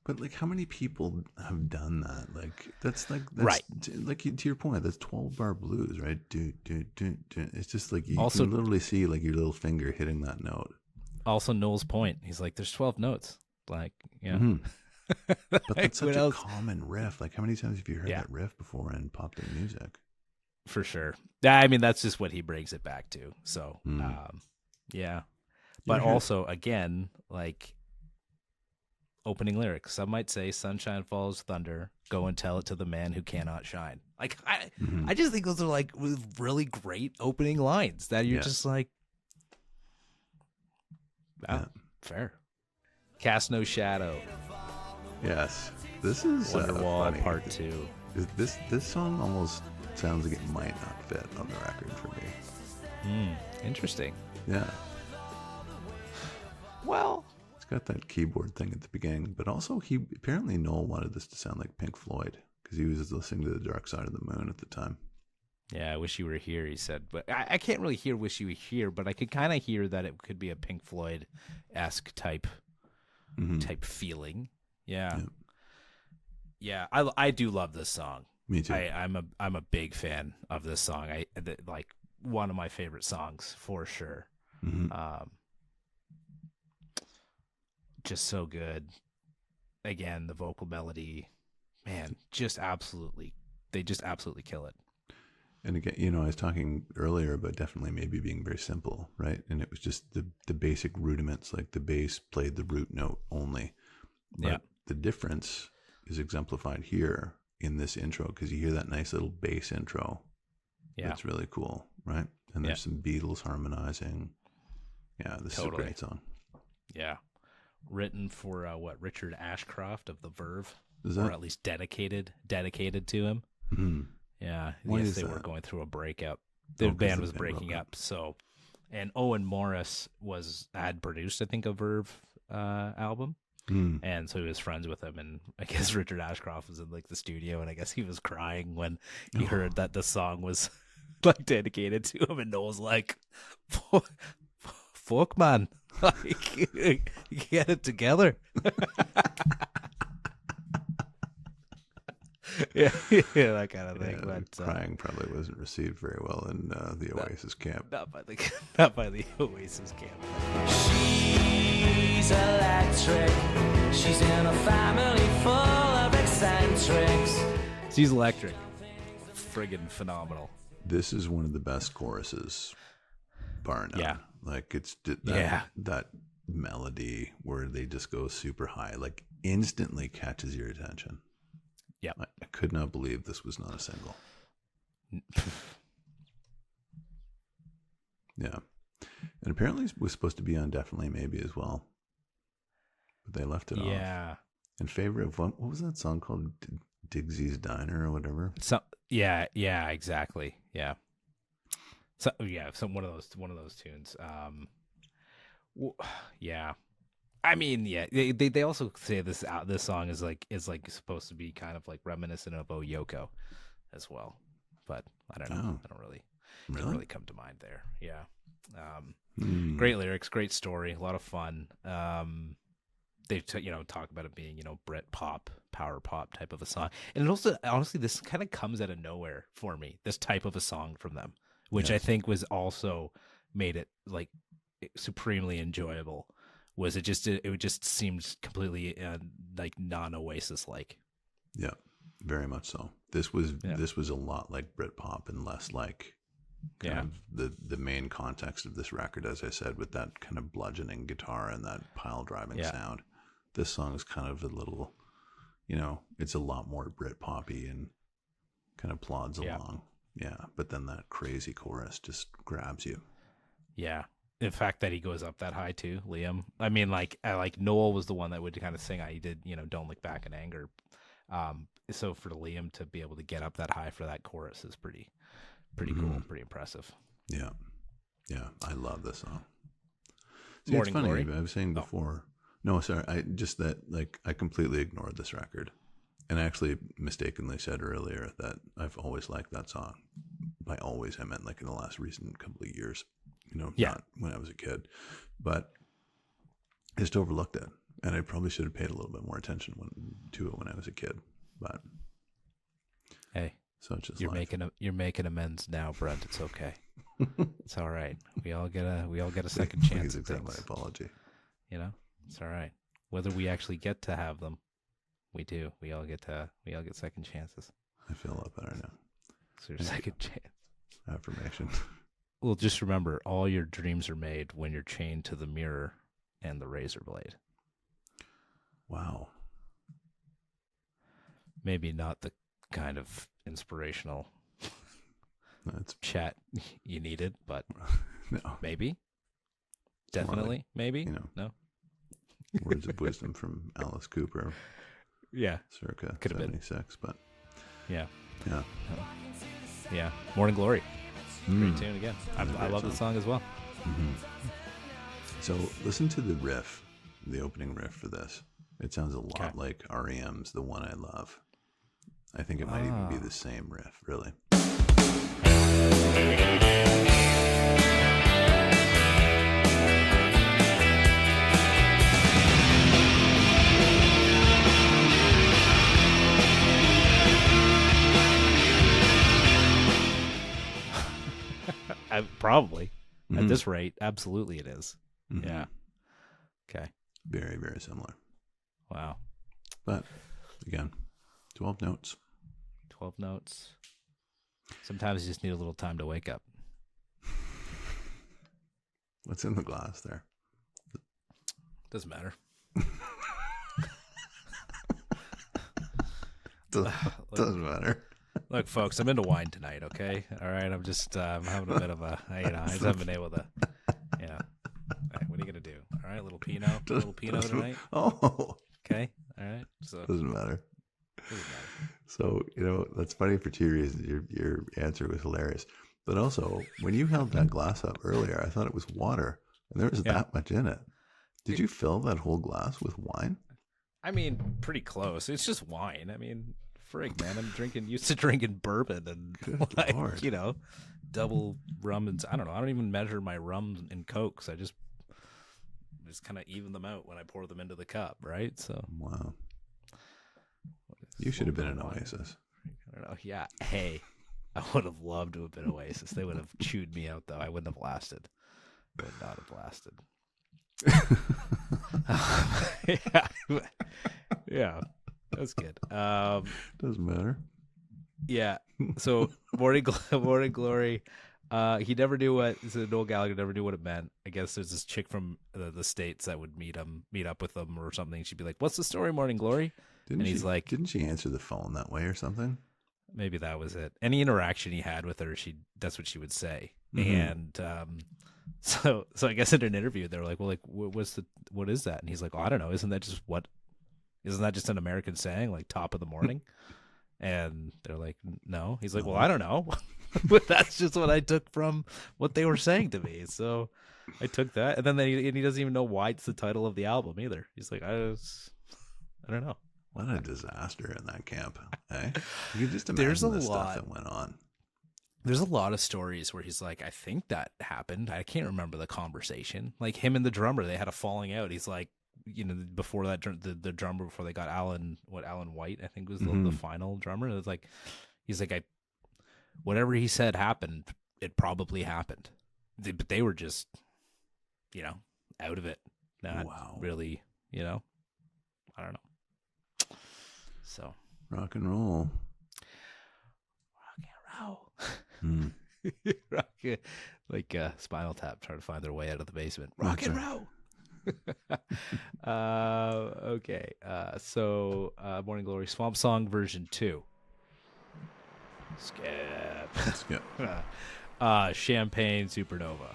But like, how many people have done that? Like, that's Right. Like to your point, that's 12-bar blues, right? Do. It's just like you Also- can literally see like your little finger hitting that note. Also, Noel's point, he's like, there's 12 notes. Like, yeah. Mhm. But that's What such a else? common riff. Like, how many times have you heard Yeah. that riff before in popular music? For sure. I mean, that's just what he brings it back to. So, yeah. But ever hear- also, again, like opening lyrics. Some might say, "Sunshine follows thunder. Go and tell it to the man who cannot shine." Like, I just think those are like really great opening lines that you're Yeah. just like, wow, fair. Cast No Shadow, Yes, this is Wonderwall funny. Part 2. This song almost sounds like it might not fit on the record for me. Interesting. Yeah. Well, It's got that keyboard thing at the beginning, but also apparently Noel wanted this to sound like Pink Floyd because he was listening to The Dark Side of the Moon at the time. yeah, I Wish You Were Here, he said. But I can't really hear Wish You Were Here, but I could kind of hear that it could be a Pink Floyd-esque type feeling. Yeah. Yeah, I do love this song. Me too. I'm a big fan of this song. Like one of my favorite songs for sure. Just so good. Again, the vocal melody, man, they just absolutely kill it. And again, I was talking earlier about definitely maybe being very simple, right? And it was just the basic rudiments, like the bass played the root note only. But the difference is exemplified here in this intro because you hear that nice little bass intro. Yeah. That's really cool, right? And there's some Beatles harmonizing. Yeah, this is a great song. Yeah. Written for Richard Ashcroft of the Verve, Is or that? at least dedicated to him. Mhm. Yeah, Why yes, is they were that? going through a breakup. The 'cause band the was band breaking broke up. So, and Owen Morris had produced, I think, a Verve album. And so he was friends with him, and I guess Richard Ashcroft was in like the studio, and I guess he was crying when he heard that the song was like dedicated to him, and Noel's like, "Fuck, man, like, get it together." yeah, that kind of thing. Yeah, but crying probably wasn't received very well in the Oasis camp. not by the Oasis camp. She's electric. She's in a family full of eccentrics. She's electric. Friggin' phenomenal. This is one of the best choruses, bar none. Yeah. Like it's Yeah. that melody where they just go super high, like instantly catches your attention. Yeah. I could not believe this was not a single. Yeah. And apparently it was supposed to be on Definitely Maybe as well. But they left it off. Yeah. In favor of what was that song called? Digsy's Diner or whatever? So yeah, exactly. Yeah. So one of those tunes. Yeah. I mean, yeah. They also say this song is like supposed to be kind of like reminiscent of Oh Yoko as well. But I don't know. I don't really didn't really come to mind there. Yeah. Great lyrics, great story, a lot of fun. They talk about it being, Brit pop, power pop type of a song. And it also, honestly, this kind of comes out of nowhere for me, this type of a song from them, which I think was also made it like supremely enjoyable. Was it just seemed completely like non-Oasis like. Yeah, very much so. This was a lot like Britpop and less like kind of the main context of this record, as I said, with that kind of bludgeoning guitar and that pile driving sound. This song is kind of a little, it's a lot more Britpoppy and kind of plods along. Yeah, but then that crazy chorus just grabs you. Yeah. In fact, that he goes up that high too, Liam. I mean, like Noel was the one that would kind of sing. He did, "Don't Look Back in Anger." So for Liam to be able to get up that high for that chorus is pretty cool, pretty impressive. Yeah, I love this song. See, Morning it's funny. Glory. I was saying before. No, sorry. I completely ignored this record, and I actually mistakenly said earlier that I've always liked that song. By always, I meant like in the last recent couple of years. Not when I was a kid, but I just overlooked it, and I probably should have paid a little bit more attention to it when I was a kid. But hey, so it's just you're making amends now, Brent. It's okay. It's all right. We all get a second chance at accept things. my apology. It's all right. Whether we actually get to have them, we do. We all get second chances. I feel a lot better now. So your second chance. Affirmation. Well, just remember, all your dreams are made when you're chained to the mirror and the razor blade. Wow. Maybe not the kind of inspirational chat you needed, but no. Maybe. Definitely. Maybe. No. Words of wisdom from Alice Cooper. Yeah. Circa Could have 76, but yeah. Yeah. Yeah. Morning Glory. Great tune again. I love the song as well. Mm-hmm. So listen to the riff, the opening riff for this. It sounds a lot like REM's The One I Love. I think it might even be the same riff, really. Probably. At this rate, absolutely it is. Mm-hmm. Yeah. Okay. Very, very similar. Wow. But again, 12 notes. 12 notes. Sometimes you just need a little time to wake up. What's in the glass there? Doesn't matter. Doesn't matter. Look, folks, I'm into wine tonight, okay? All right, I'm just I'm having a bit of a, I just haven't been able to, All right, what are you going to do? All right, a little Pinot tonight? Oh. Okay, all right. So Doesn't matter. So, that's funny for two reasons. Your answer was hilarious. But also, when you held that glass up earlier, I thought it was water, and there was that much in it. Did you fill that whole glass with wine? I mean, pretty close. It's just wine. I mean, frig, man. I'm used to drinking bourbon and Good like, Lord. you know, double rum and I don't know. I don't even measure my rum and cokes. I just kind of even them out when I pour them into the cup, right? So Wow. You should have been an Oasis. I don't know. Yeah. Hey, I would have loved to have been Oasis. They would have chewed me out, though. I wouldn't have lasted. Would not have lasted. Yeah, that's good. Doesn't matter. Yeah. So Morning Glory. He never knew what Noel Gallagher never knew what it meant. I guess there's this chick from the States that would meet up with him or something. She'd be like, "What's the story, Morning Glory?" He's like, didn't she answer the phone that way or something? Maybe that was it. Any interaction he had with her, that's what she would say. Mm-hmm. And so I guess in an interview, they were like, "Well, like, what is that?" And he's like, "Oh, I don't know. Isn't that just an American saying, like top of the morning?" And they're like, "No." He's like, "Well, I don't know." But that's just what I took from what they were saying to me. So I took that, and then he doesn't even know why it's the title of the album either. He's like, I don't know. What a disaster in that camp. Hey, you can just imagine There's the stuff that went on. There's a lot of stories where he's like, I think that happened. I can't remember the conversation. Like him and the drummer, they had a falling out. He's like, you know, before that, the drummer, before they got Alan White, I think was the final drummer. And it's like, he's like, whatever he said happened, it probably happened. But they were just, you know, out of it. Not really, you know, I don't know. So. Rock and roll. Like Spinal Tap trying to find their way out of the basement. Rock and roll. Okay. So Morning Glory Swamp Song version 2. Skip. Champagne Supernova.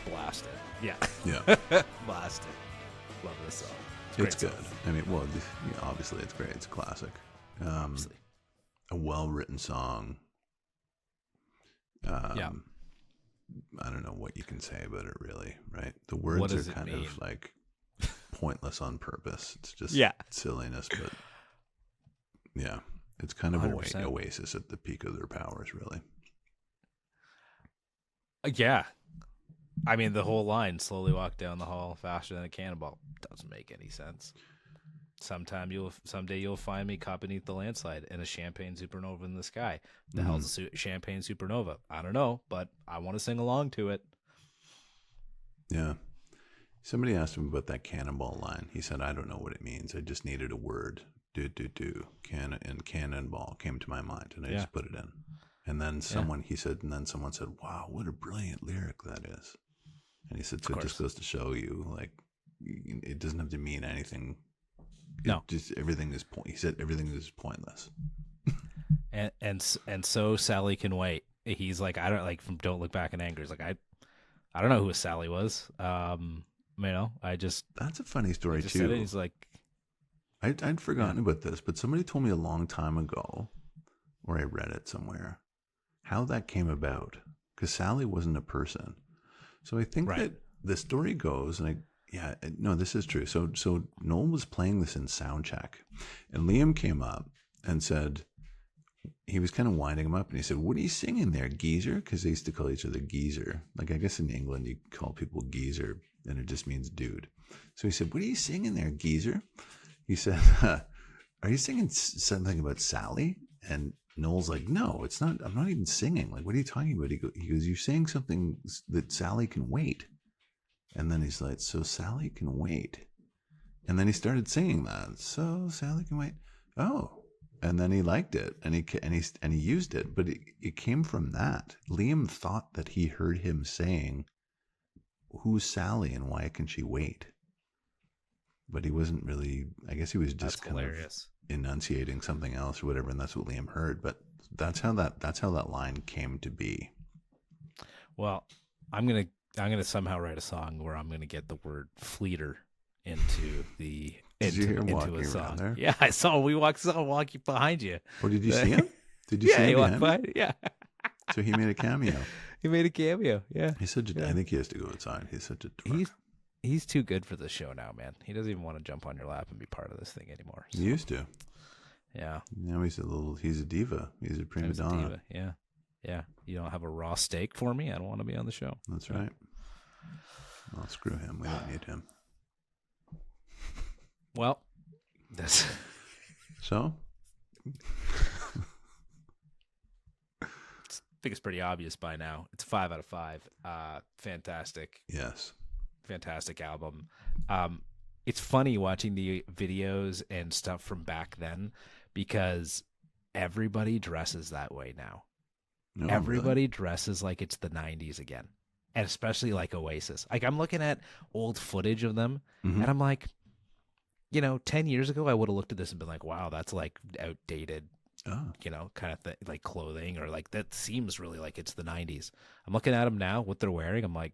Blasted. Yeah. Blasted. Love this song. It's good. I mean, well, obviously it's great. It's a classic. A well-written song. I don't know what you can say about it, really, right? The words are kind of like pointless on purpose. It's just silliness, but yeah, it's kind of 100%. Oasis at the peak of their powers, really. Yeah. I mean, the whole line, slowly walk down the hall faster than a cannonball, doesn't make any sense. Someday you'll find me caught beneath the landslide in a champagne supernova in the sky. The hell's a champagne supernova? I don't know, but I want to sing along to it. Yeah. Somebody asked him about that cannonball line. He said, I don't know what it means. I just needed a word. And cannonball came to my mind, and I just put it in. And then someone said, wow, what a brilliant lyric that is. And he said, so it just goes to show you, like, it doesn't have to mean anything. Everything is He said everything is pointless. and so Sally can wait. He's like, I don't like from Don't Look Back in Anger. He's like, I don't know who Sally was. You know, that's a funny story too. Said it. He's like, I'd forgotten about this, but somebody told me a long time ago, or I read it somewhere, how that came about. Because Sally wasn't a person. So I think that the story goes, and this is true. So Noel was playing this in sound check, and Liam came up and said, he was kind of winding him up, and he said, what are you singing there, geezer? Because they used to call each other geezer. Like, I guess in England you call people geezer, and it just means dude. So he said, what are you singing there, geezer? He said, are you singing something about Sally? And Noel's like, no, it's not. I'm not even singing. Like, what are you talking about? He goes, you're saying something that Sally can wait. And then he's like, so Sally can wait. And then he started singing that. So Sally can wait. Oh. And then he liked it, and he used it. But it came from that. Liam thought that he heard him saying, who's Sally and why can she wait? But he wasn't really, I guess he was just kind of enunciating something else or whatever, and that's what Liam heard. But that's how that line came to be. Well, I'm gonna somehow write a song where I'm gonna get the word fleeter into the Did you hear him into walking a song. around there? Yeah, I saw walking behind you. Oh, did you see him? Did you see him? He walked by. Yeah. So he made a cameo. He made a cameo. Yeah. He's such a. I think he has to go outside. He's such a dork. He's too good for the show now, man. He doesn't even want to jump on your lap and be part of this thing anymore. He used to. Yeah. Now he's a diva. He's a prima donna. Yeah. Yeah. You don't have a raw steak for me? I don't want to be on the show. That's right. Well, screw him. We don't need him. Well, this. So? I think it's pretty obvious by now. It's 5 out of 5. Fantastic. Yes. Fantastic album. It's funny watching the videos and stuff from back then because everybody dresses that way now. No, Everybody really? dresses like it's the 90s again, and especially like Oasis. Like I'm looking at old footage of them, Mhm. and I'm like, 10 years ago, I would have looked at this and been like, wow, that's like outdated, Oh. kind of like clothing, or like that seems really like it's the 90s. I'm looking at them now, what they're wearing. I'm like,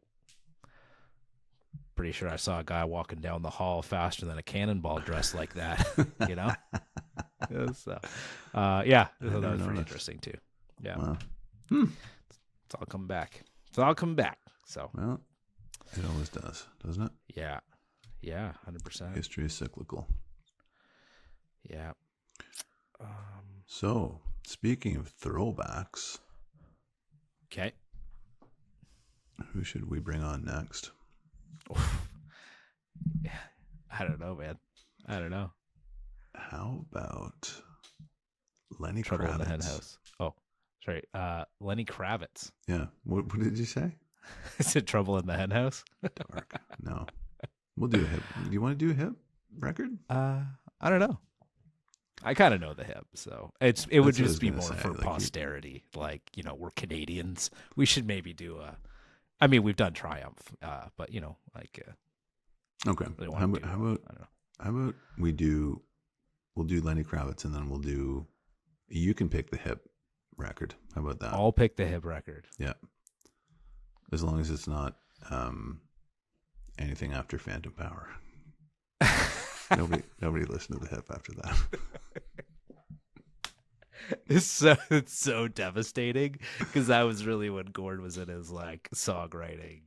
pretty sure I saw a guy walking down the hall faster than a cannonball dressed like that, So, yeah, so that was pretty noticed. interesting too. Yeah. Wow. It's all come back. So, Well, it always does, doesn't it? yeah. Yeah, 100%. History is cyclical. Yeah. So, speaking of throwbacks, Okay. who should we bring on next? I don't know, man. I don't know. How about Lenny Trouble Kravitz? in the Hen House. Oh, sorry. Lenny Kravitz. Yeah. What did you say? Is it Trouble in the Hen House? Dark. No. We'll do a hip. Do you want to do a hip record? I don't know. I kind of know the hip, so it would That's what I was just be gonna more say, for like, posterity. Like, we're Canadians. We should maybe do I mean, we've done Triumph, but Okay. really How want about, to how do, about I don't know. how about we'll do Lenny Kravitz and then you can pick the hip record. How about that? I'll pick the hip record. Yeah. As long as it's not anything after Phantom Power. Nobody listened to the hip after that. It's so devastating because that was really when Gord was in his like songwriting,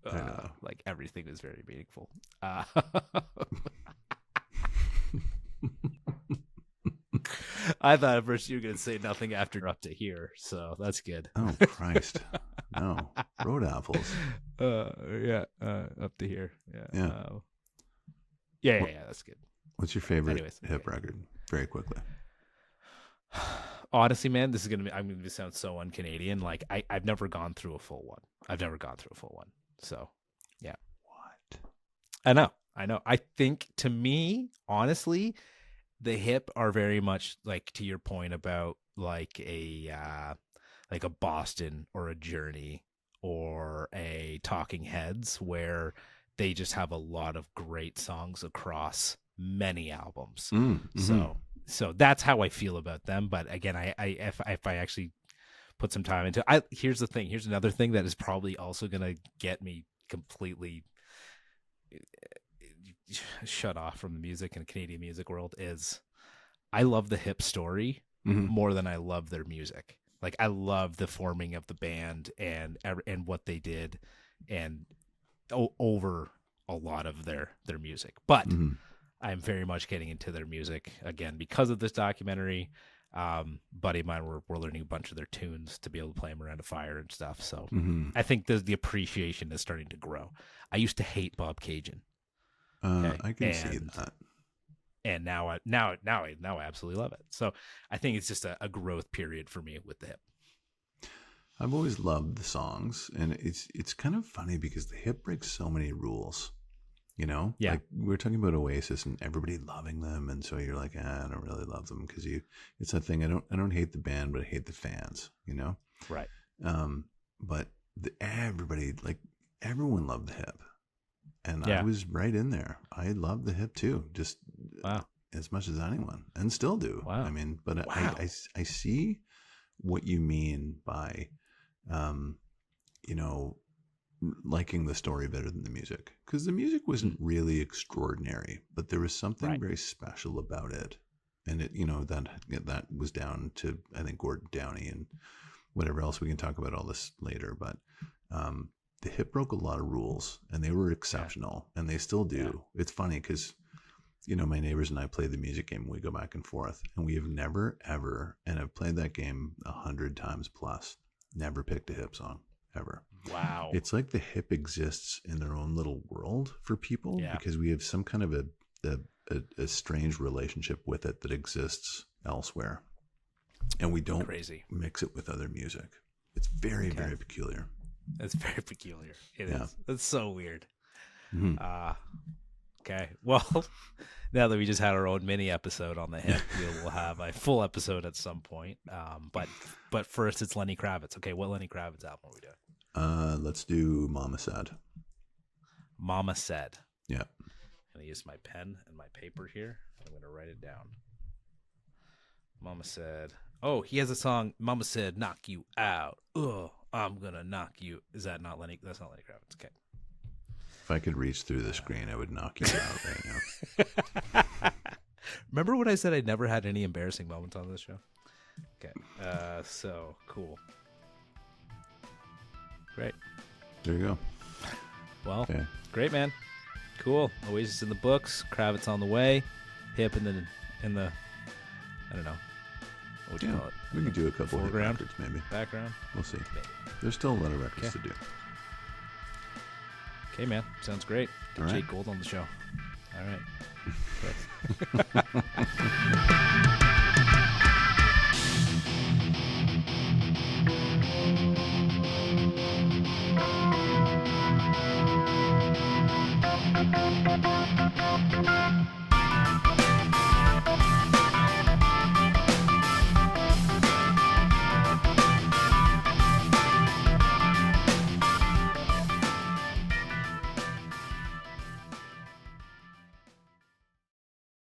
I know. like everything was very meaningful. I thought at first you were going to say nothing after Up to Here, so that's good. Oh Christ. No. Road apples. Yeah, Up to Here. Yeah. Yeah, that's good. What's your favorite Anyways, hip okay. record? Very quickly. Honestly, man, this is I'm gonna sound so un-Canadian. Like I've never gone through a full one. So yeah. What? I know. I think to me, honestly, the hip are very much like to your point about like a Boston or a Journey or a Talking Heads, where they just have a lot of great songs across many albums. Mm-hmm. So that's how I feel about them. But again, if I actually put some time into here's the thing. Here's another thing that is probably also gonna get me completely shut off from the music and Canadian music world is I love the hip story more than I love their music. Like I love the forming of the band and what they did and over a lot of their music. But I'm very much getting into their music again because of this documentary. Buddy of mine, we're learning a bunch of their tunes to be able to play them around a fire and stuff. So I think the appreciation is starting to grow. I used to hate Bob Cajun. I can see that. And now I absolutely love it. So I think it's just a growth period for me with the hip. I've always loved the songs, and it's kind of funny because the hip breaks so many rules. Yeah. Like we're talking about Oasis and everybody loving them, and so you're like, I don't really love them because it's that thing. I don't hate the band, but I hate the fans. Right. But everybody, like everyone, loved the hip, and Yeah. I was right in there. I loved the hip too, just as much as anyone, and still do. Wow. I mean, but Wow. I see what you mean by, liking the story better than the music, because the music wasn't really extraordinary, but there was something very special about it, and it that was down to, I think, Gordon Downey and whatever else. We can talk about all this later, but the hip broke a lot of rules, and they were exceptional, and they still do. It's funny because, you know, my neighbors and I play the music game. We go back and forth, and we have never, ever, and I've played that game 100 times plus, never picked a hip song, ever. Wow. It's like the hip exists in their own little world for people because we have some kind of a strange relationship with it that exists elsewhere, and we don't mix it with other music. It's very, very peculiar. It's very peculiar. It is. It's so weird. Mm-hmm. Okay. Well, now that we just had our own mini episode on the hip, we'll have a full episode at some point. But first, it's Lenny Kravitz. Okay, what Lenny Kravitz album are we doing? Let's do Mama Said. Mama Said. Yeah. I'm going to use my pen and my paper here. I'm going to write it down. Mama Said. Oh, he has a song, Mama Said, knock you out. Ugh, I'm going to knock you. Is that not Lenny? That's not Lenny Kravitz. Okay. If I could reach through the screen, I would knock you out right now. Remember when I said I never had any embarrassing moments on this show? Okay. So, cool. Great. There you go. Well, great, man. Cool. Oasis in the books. Kravitz on the way. Hip in the I don't know. What would you call it? We could do a couple of foreground? records, maybe. Background? We'll see. Maybe. There's still a lot of records to do. Okay, man. Sounds great. Get Jake Gold on the show. All right.